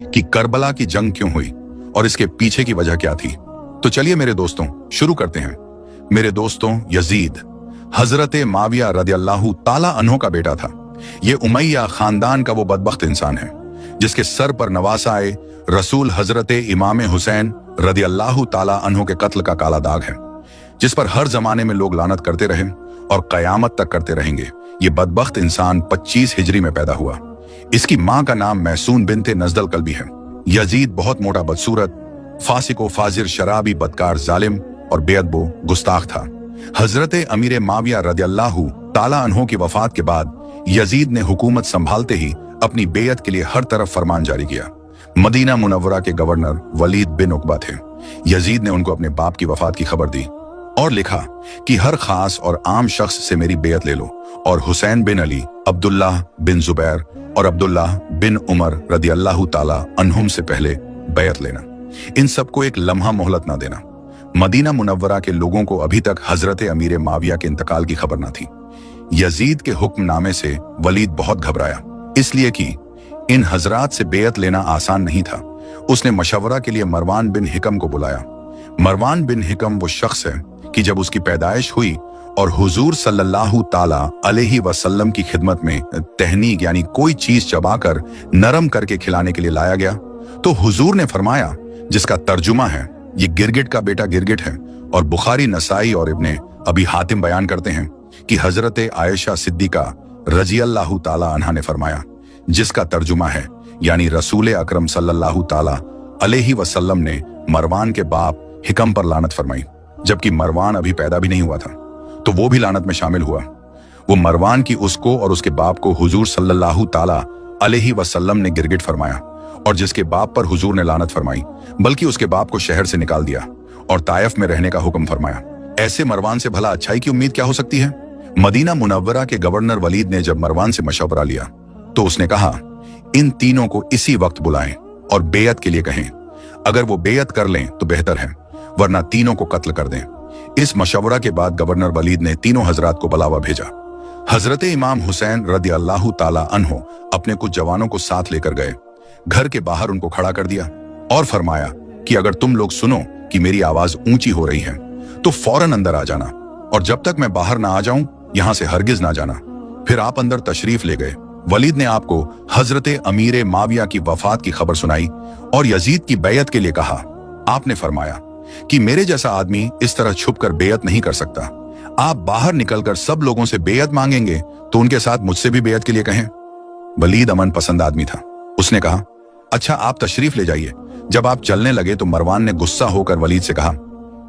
कि करबला की जंग क्यों हुई और इसके पीछे की वजह क्या थी। तो चलिए मेरे दोस्तों शुरू करते हैं। मेरे दोस्तों, यजीद हजरत माविया रदियल्लाहु ताला अन्हो का बेटा था। ये उमैया खानदान का वो बदबख्त इंसान है जिसके सर पर नवासाए रसूल हजरत इमाम हुसैन रदियल्लाहु ताला अन्हो के कत्ल का काला दाग है, जिस पर हर जमाने में लोग लानत करते रहे और कयामत तक करते रहेंगे। ये बदबख्त इंसान 25 हिजरी में पैदा हुआ। इसकी मां का नाम मैसून बिनते नजदल कल्बी है। यजीद बहुत मोटा, बदसूरत, फासिको फाजिर, शराबी, बदकार, जालिम और बेअदबो गुस्ताख था। हजरत अमीर माविया रदियल्लाहु ताला अन्हो की वफात के बाद यजीद ने हुकूमत संभालते ही अपनी बेयत के लिए हर तरफ फरमान जारी किया। मदीना मुनव्वरा के गवर्नर वलीद बिन उकबा थे। यजीद ने उनको अपने बाप की वफात की खबर दी और लिखा कि हर खास और आम शख्स से मेरी बेयत ले लो और हुसैन बिन अली, अब्दुल्लाह बिन जुबैर और अब्दुल्लाह बिन उमर रदियल्लाहु ताला अन्हुम से पहले बेयत लेना। इन सबको एक लम्हा मोहलत ना देना। मदीना मुनव्वरा के लोगों को अभी तक हजरत अमीर माविया के इंतकाल की खबर ना थी। यजीद के हुक्मनामे से वलीद बहुत घबराया, इसलिए कि इन हजरात से बेयत लेना आसान नहीं था। उसने मशवरा के लिए मरवान बिन हिकम को बुलाया। मरवान बिन हिकम वो शख्स है कि जब उसकी पैदाइश हुई और हुजूर सल्लल्लाहु ताला अलैहि वसल्लम की खिदमत में तहनीक यानी कोई चीज चबाकर नरम करके खिलाने के लिए लाया गया, तो हुजूर ने फरमाया, जिसका तर्जुमा है, ये गिरगिट का बेटा गिरगिट है। और बुखारी, नसाई और इब्ने अबी हातिम बयान करते हैं कि हजरत आयशा सिद्दीका रज़ियल्लाहु ताला अन्हा ने फरमाया, जिसका तर्जुमा है यानी रसूल अकरम सल्लल्लाहु ताला अलैहि वसल्लम ने मरवान के बाप हिकम पर लानत फरमाई, जबकि मरवान अभी पैदा भी नहीं हुआ था, तो वो भी लानत में शामिल हुआ। वो मरवान की उसको और उसके बाप को हुजूर सल्लल्लाहु ताला अलैहि वसल्लम ने गिरगिट फरमाया और जिसके बाप पर हुजूर ने लानत फरमाई, बल्कि उसके बाप को शहर से निकाल दिया और ताइफ में रहने का हुक्म फरमाया। ऐसे मरवान से भला अच्छाई की उम्मीद क्या हो सकती है। मदीना मुनव्वरा के गवर्नर वलीद ने जब मरवान से मशवरा लिया तो उसने कहा, इन तीनों को इसी वक्त बुलाएं और बेयत के लिए कहें। अगर वो बेयत कर लें तो बेहतर है, वरना तीनों को कत्ल कर दें। इस मशवरा के बाद गवर्नर वलीद ने तीनों हजरात को बुलावा भेजा। हजरत इमाम हुसैन रदियल्लाहु ताला अन्हो अपने कुछ जवानों को साथ लेकर गए। घर के बाहर उनको खड़ा कर दिया और फरमाया कि अगर तुम लोग सुनो कि मेरी आवाज ऊंची हो रही है तो फौरन अंदर आ जाना, और जब तक मैं बाहर ना आ जाऊं यहां से हरगिज ना जाना। फिर आप अंदर तशरीफ ले गए। वलीद ने आपको हजरत अमीर माविया की वफात की खबर सुनाई और यजीद की बेयत के लिए कहा। आपने फरमाया कि मेरे जैसा आदमी इस तरह छुपकर बेयत नहीं कर सकता। आप बाहर निकलकर सब लोगों से बेयत मांगेंगे तो उनके साथ मुझसे भी बेयत के लिए कहें। वलीद अमन पसंद आदमी था। उसने कहा, अच्छा आप तशरीफ ले जाइए। जब आप चलने लगे तो मरवान ने गुस्सा होकर वलीद से कहा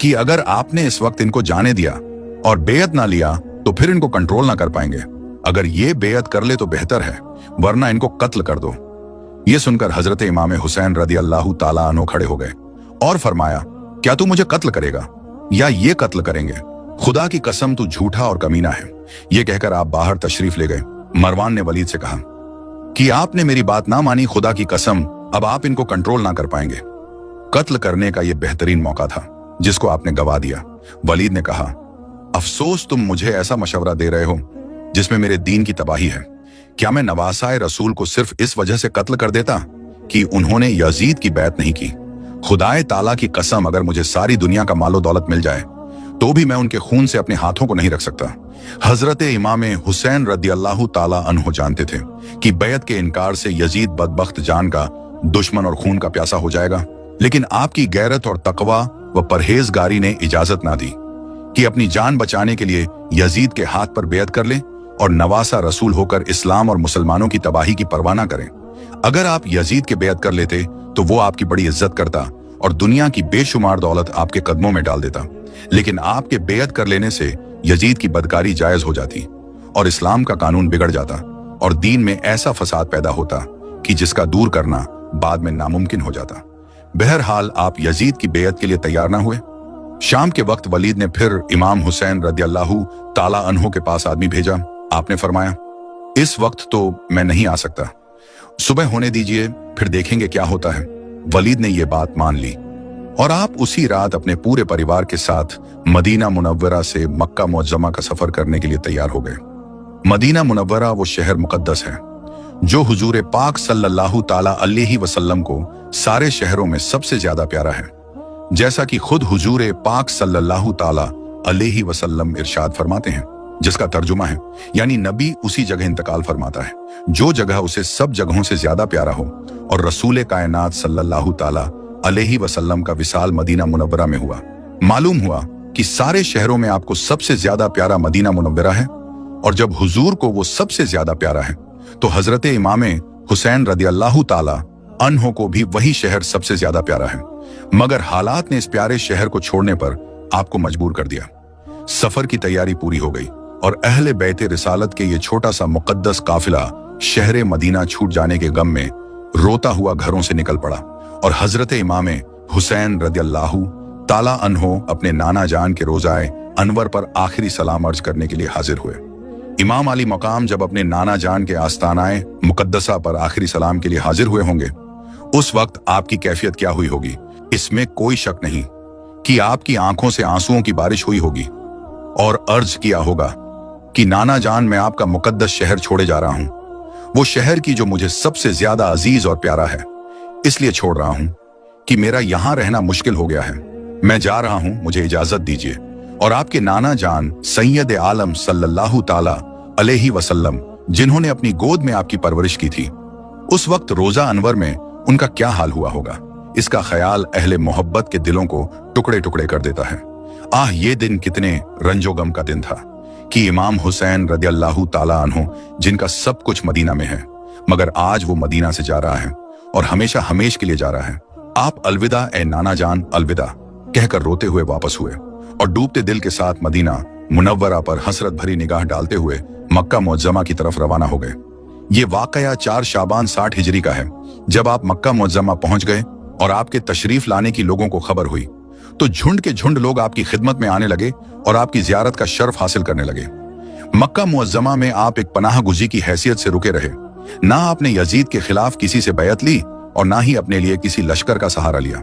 कि अगर आपने इस वक्त इनको जाने दिया और बेयत ना लिया तो फिर इनको कंट्रोल ना कर पाएंगे। अगर ये बेयत कर ले तो बेहतर है, वरना इनको कत्ल कर दो। ये सुनकर हजरत इमाम हुसैन रदियल्लाहु ताला अन्हो खड़े हो गए और फरमाया, क्या तू मुझे कत्ल करेगा या ये कत्ल करेंगे? खुदा की कसम तू झूठा और कमीना है। ये कहकर आप बाहर तशरीफ ले गए। मरवान ने वलीद से कहा कि आपने मेरी बात ना मानी, खुदा की कसम अब आप इनको कंट्रोल ना कर पाएंगे। कत्ल करने का यह बेहतरीन मौका था जिसको आपने गवा दिया। वलीद ने कहा, अफसोस तुम मुझे ऐसा मशवरा दे रहे हो जिसमें मेरे दीन की तबाही है। क्या मैं नवासाए रसूल को सिर्फ इस वजह से कत्ल कर देता कि उन्होंने यजीद की बैत नहीं की? खुदाए ताला की कसम, अगर मुझे सारी दुनिया का मालो दौलत मिल जाए तो भी मैं उनके खून से अपने हाथों को नहीं रख सकता। हजरत इमाम हुसैन रदियल्लाहु ताला अन्हो जानते थे कि बैत के इनकार से यजीद बदबख्त जान का दुश्मन और खून का प्यासा हो जाएगा, लेकिन आपकी गैरत और तकवा व परहेजगारी ने इजाजत ना दी कि अपनी जान बचाने के लिए यजीद के हाथ पर बेयत कर लें और नवासा रसूल होकर इस्लाम और मुसलमानों की तबाही की परवाह ना करें। अगर आप यजीद के बेयत कर लेते तो वो आपकी बड़ी इज्जत करता और दुनिया की बेशुमार दौलत आपके कदमों में डाल देता, लेकिन आपके बेयत कर लेने से यजीद की बदकारी जायज हो जाती और इस्लाम का कानून बिगड़ जाता और दीन में ऐसा फसाद पैदा होता कि जिसका दूर करना बाद में नामुमकिन हो जाता। बहरहाल आप यजीद की बेयत के लिए तैयार ना हुए। शाम के वक्त वलीद ने फिर इमाम हुसैन रदियल्लाहु ताला अन्हो के पास आदमी भेजा। आपने फरमाया, इस वक्त तो मैं नहीं आ सकता, सुबह होने दीजिए, फिर देखेंगे क्या होता है। वलीद ने यह बात मान ली और आप उसी रात अपने पूरे परिवार के साथ मदीना मुनव्वरा से मक्का मुअज्जमा का सफर करने के लिए तैयार हो गए। मदीना मुनव्वरा वो शहर मुकद्दस है। जो हुजूर पाक सल्लल्लाहु ताला अलैहि वसल्लम को सारे शहरों में सबसे ज्यादा प्यारा है। जैसा कि खुद हुजूर पाक सल्लल्लाहु ताला अलैहि वसल्लम इरशाद फरमाते हैं, जिसका तर्जुमा है यानी नबी उसी जगह इंतकाल फरमाता है जो जगह उसे सब जगहों से ज्यादा प्यारा हो, और रसूल कायनात सल्लल्लाहु ताला अलैहि वसल्लम का विसाल मदीना मुनव्वरा में हुआ। मालूम हुआ कि सारे शहरों में आपको सबसे ज्यादा प्यारा मदीना मुनव्वरा है, और जब हुजूर को वो सबसे ज्यादा प्यारा है तो हजरत इमाम हुसैन रदियल्लाहु ताला अन्हो को भी वही शहर सबसे ज्यादा प्यारा है। मगर हालात ने इस प्यारे शहर को छोड़ने पर आपको मजबूर कर दिया। सफर की तैयारी पूरी हो गई और अहले बैते रिसालत के ये छोटा सा मुकद्दस काफिला शहर मदीना छूट जाने के गम में रोता हुआ घरों से निकल पड़ा, और हजरत इमाम हुसैन रदियल्लाहु ताला अन्हो अपने नाना जान के रोजाए अनवर पर आखिरी सलाम अर्ज करने के लिए हाजिर हुए। इमाम अली मकाम जब अपने नाना जान के आस्तानाए मुकद्दसा पर आखिरी सलाम के लिए हाजिर हुए होंगे, उस वक्त आपकी कैफियत क्या हुई होगी, इसमें कोई शक नहीं कि आपकी आंखों से आंसुओं की बारिश हुई होगी, और अर्ज किया होगा कि नाना जान, मैं आपका मुकद्दस शहर छोड़े जा रहा हूं, वो शहर की जो मुझे सबसे ज्यादा अजीज और प्यारा है, इसलिए छोड़ रहा हूं कि मेरा यहां रहना मुश्किल हो गया है। मैं जा रहा हूं, मुझे इजाजत दीजिए। और आपके नाना जान सैयद आलम सल्लल्लाहु ताला अलैहि वसल्लम, जिन्होंने अपनी गोद में आपकी परवरिश की थी, उस वक्त रोजा अनवर में उनका क्या हाल हुआ होगा, इसका ख्याल अहले मोहब्बत के दिलों को टुकड़े टुकड़े कर देता है। आह, ये दिन कितने रंजोगम का दिन था कि इमाम हुसैन रदियल्लाहु ताला अन्हो, जिनका सब कुछ मदीना में है, मगर आज वो मदीना से जा रहा है और हमेशा हमेश के लिए जा रहा है। आप अलविदा ए नाना जान, अलविदा कहकर रोते हुए वापस हुए और डूबते दिल के साथ मदीना मुनव्वरा पर हसरत भरी निगाह डालते हुए मक्का मुअज्जमा की तरफ रवाना हो गए। ये वाकया 4 शाबान 60 हिजरी का है। जब आप मक्का मुअज्जमा पहुंच गए और आपके तशरीफ लाने की लोगों को खबर हुई, तो झुंड के झुंड लोग आपकी खिदमत में आने लगे और आपकी जियारत का शर्फ हासिल करने लगे। मक्का मुअज्जमा में आप एक पनाह गुजी की हैसियत से रुके रहे। ना आपने यजीद के खिलाफ किसी से बैयत ली और ना ही अपने लिए किसी लश्कर का सहारा लिया।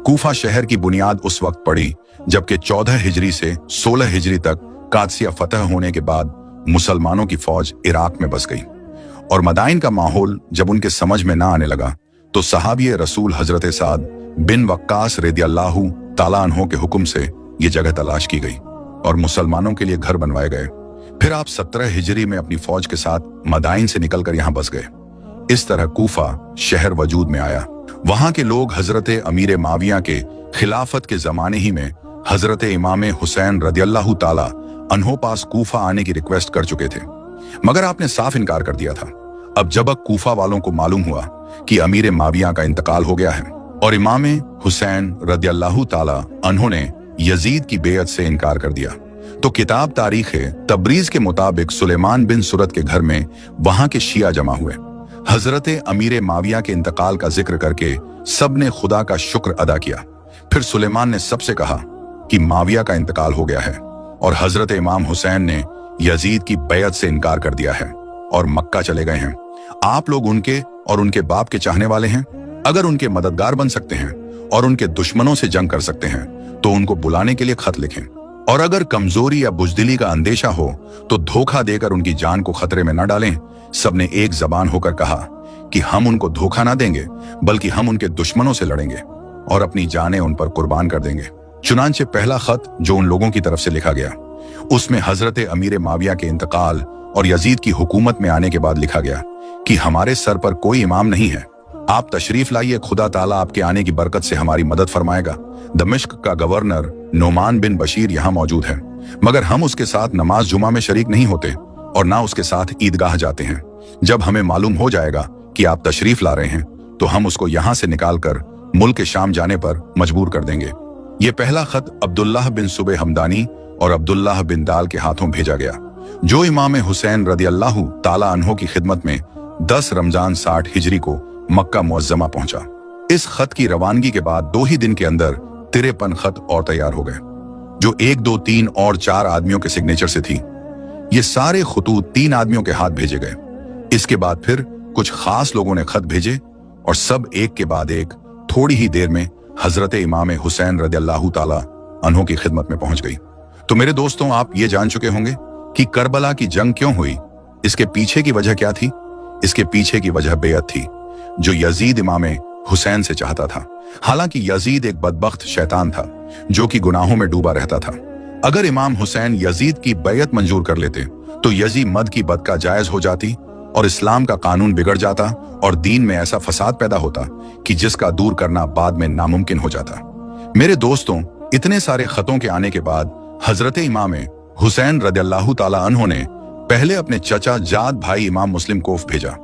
कूफा शहर की बुनियाद उस वक्त पड़ी जबकि 14 हिजरी से 16 हिजरी तक कादसिया फतह होने के बाद मुसलमानों की फौज इराक में बस गई, और मदाइन का माहौल जब उनके समझ में ना आने लगा तो सहाबी रसूल हजरत साद बिन वक्कास रदियल्लाहु ताला अन्हो के हुक्म से ये जगह तलाश की गई और मुसलमानों के लिए घर बनवाए गए। फिर आप 17 हिजरी में अपनी फौज के साथ मदाइन से निकलकर यहाँ बस गए। इस तरह कूफा शहर वजूद में आया। वहां के लोग हजरत अमीर माविया के खिलाफत के जमाने ही में हजरत इमाम हुसैन रदियल्लाहु ताला अन्हो पास कूफा आने की रिक्वेस्ट कर चुके थे, मगर आपने साफ इनकार कर दिया था। अब जब कूफा वालों को मालूम हुआ कि अमीर माविया का इंतकाल हो गया है और इमाम हुसैन रदियल्लाहु ताला अन्हो ने यजीद की बेयत से इनकार कर दिया, तो किताब तारीख तबरीज के मुताबिक सुलेमान बिन सुरत के घर में वहां के शिया जमा हुए। हजरत अमीर माविया के इंतकाल का जिक्र करके सबने खुदा का शुक्र अदा किया। फिर सुलेमान ने सबसे कहा कि माविया का इंतकाल हो गया है और हजरत इमाम हुसैन ने यजीद की बैयत से इनकार कर दिया है और मक्का चले गए हैं। आप लोग उनके और उनके बाप के चाहने वाले हैं। अगर उनके मददगार बन सकते हैं और उनके दुश्मनों से जंग कर सकते हैं तो उनको बुलाने के लिए खत लिखें, और अगर कमजोरी या बुजदिली का अंदेशा हो तो धोखा देकर उनकी जान को खतरे में न डालें। सबने एक जबान होकर कहा कि हम उनको धोखा ना देंगे, बल्कि हम उनके दुश्मनों से लड़ेंगे और अपनी जानें उन पर कुर्बान कर देंगे। चुनांचे पहला खत जो उन लोगों की तरफ से लिखा गया, उसमें हजरत अमीर माविया के इंतकाल और यजीद की हुकूमत में आने के बाद लिखा गया कि हमारे सर पर कोई इमाम नहीं है, आप तशरीफ लाइए, खुदा ताला आपके आने की बरकत से हमारी मदद फरमाएगा। दमिश्क का गवर्नर नोमान बिन बशीर यहाँ मौजूद है, मगर हम उसके साथ नमाज जुमा में शरीक नहीं होते और ना उसके साथ ईदगाह जाते हैं। जब हमें मालूम हो जाएगा कि आप तशरीफ ला रहे हैं तो हम उसको यहाँ से निकालकर मुल्क शाम जाने पर मजबूर कर देंगे। ये पहला खत अब्दुल्लाह बिन सुबे हमदानी और अब्दुल्लाह बिन दाल के हाथों भेजा गया, जो इमाम हुसैन रदियल्लाहु ताला अन्हो की खिदमत में 10 रमजान 60 हिजरी को मक्का मुअज्जमा पहुंचा। इस खत की रवानगी के बाद 2 ही दिन के अंदर 53 खत और तैयार हो गए, जो 1, 2, 3 और 4 आदमियों के सिग्नेचर से थी। ये सारे खतूत 3 आदमियों के हाथ भेजे गए। इसके बाद फिर कुछ खास लोगों ने खत भेजे और सब एक के बाद एक थोड़ी ही देर में हजरत इमाम हुसैन रदियल्लाहु ताला अन्हो की खिदमत में पहुंच गई। तो मेरे दोस्तों, आप ये जान चुके होंगे कि करबला की जंग क्यों हुई, इसके पीछे की वजह क्या थी। इसके पीछे की वजह बेयत थी जो यजीद इमाम हुसैन से चाहता था। हालांकि यजीद एक बदबख्त शैतान था जो कि गुनाहों में डूबा रहता था। अगर इमाम हुसैन यजीद की बैयत मंजूर कर लेते तो यजीद मद की बदका जायज हो जाती और इस्लाम का कानून बिगड़ जाता और दीन में ऐसा फसाद पैदा होता कि जिसका दूर करना बाद में नामुमकिन हो जाता। मेरे दोस्तों, इतने सारे खतों के आने के बाद हजरत इमाम हुसैन रदियल्लाहु ताला अन्हो ने पहले अपने चचा जाद भाई इमाम मुस्लिम कोफ भेजा।